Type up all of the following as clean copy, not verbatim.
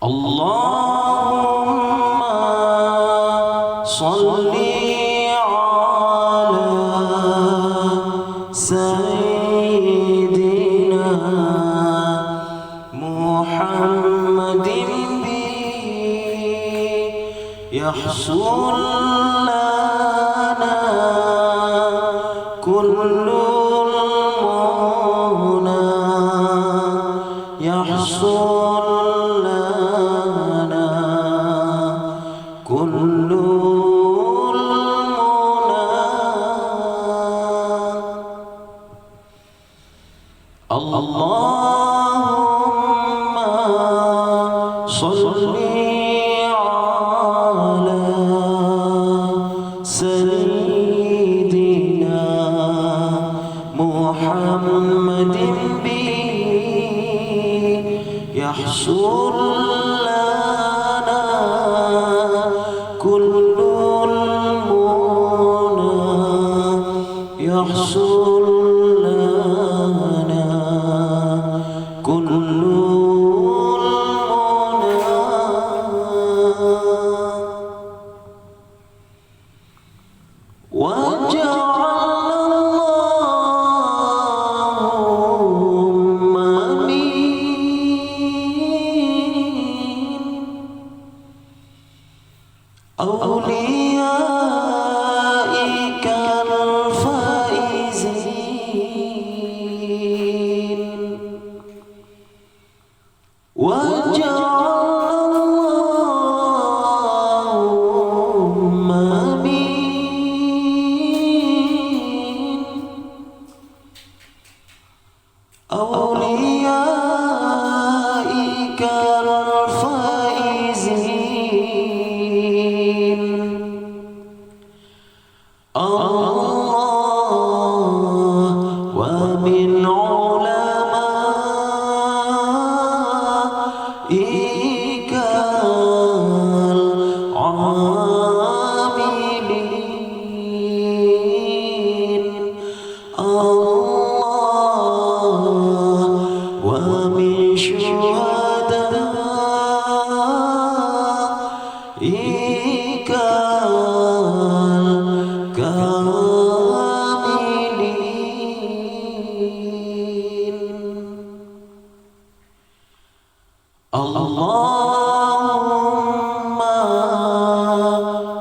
اللهم صل على سيدنا محمد يحصل لنا كل المنى يحصل لنا كل المنى اللهم صل سيدنا محمد يحصل لنا كل المنى يحصل لنا كل أوليائك الفائزين واجعل اللهم آمين أوليائك الفائزين الله ومن علمائك العاملين الله ومن شهدائك اللهم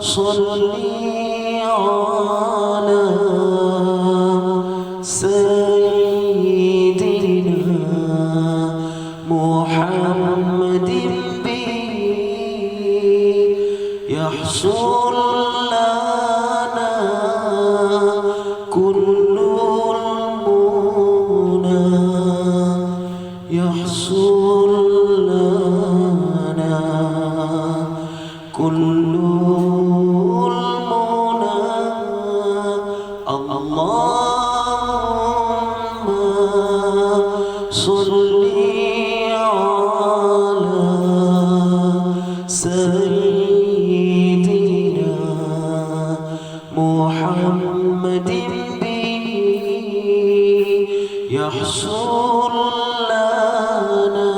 صل على سيدنا محمد يحصل لنا كل المنى يحصل لنا كل المنى اللهم صل على سيدنا محمد يحصل لنا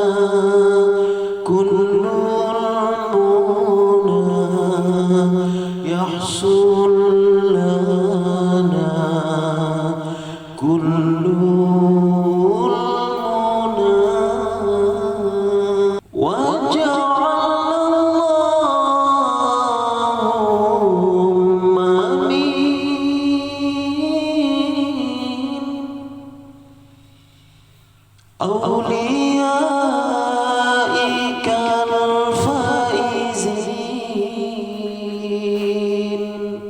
كل المنى يحصل لنا كل المنى وجعل اللهم آمين أوليائك الفائزين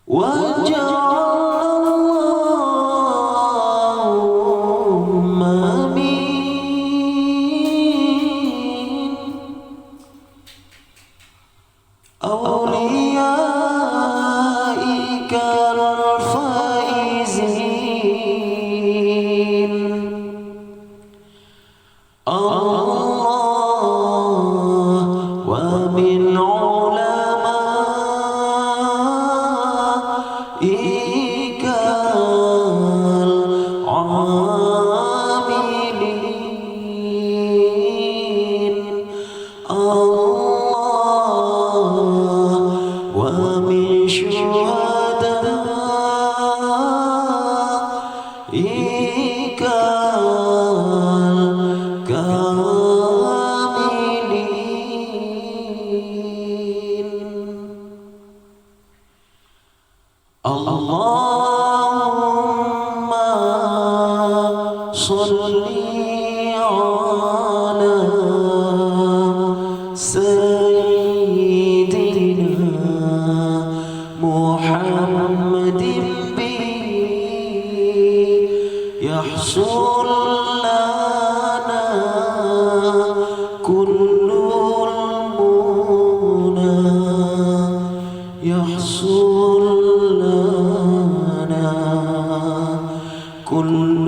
واجعل اللهم آمين أوليائك الفائزين الله ومن علمائك العاملين على سيدنا محمد به يحصل لنا كل المنى يحصل لنا كل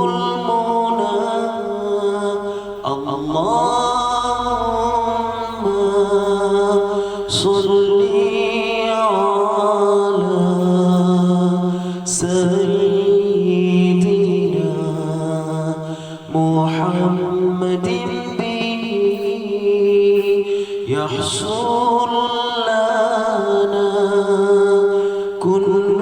المنى اللهم صل على سيدنا محمد به يحصل لنا كل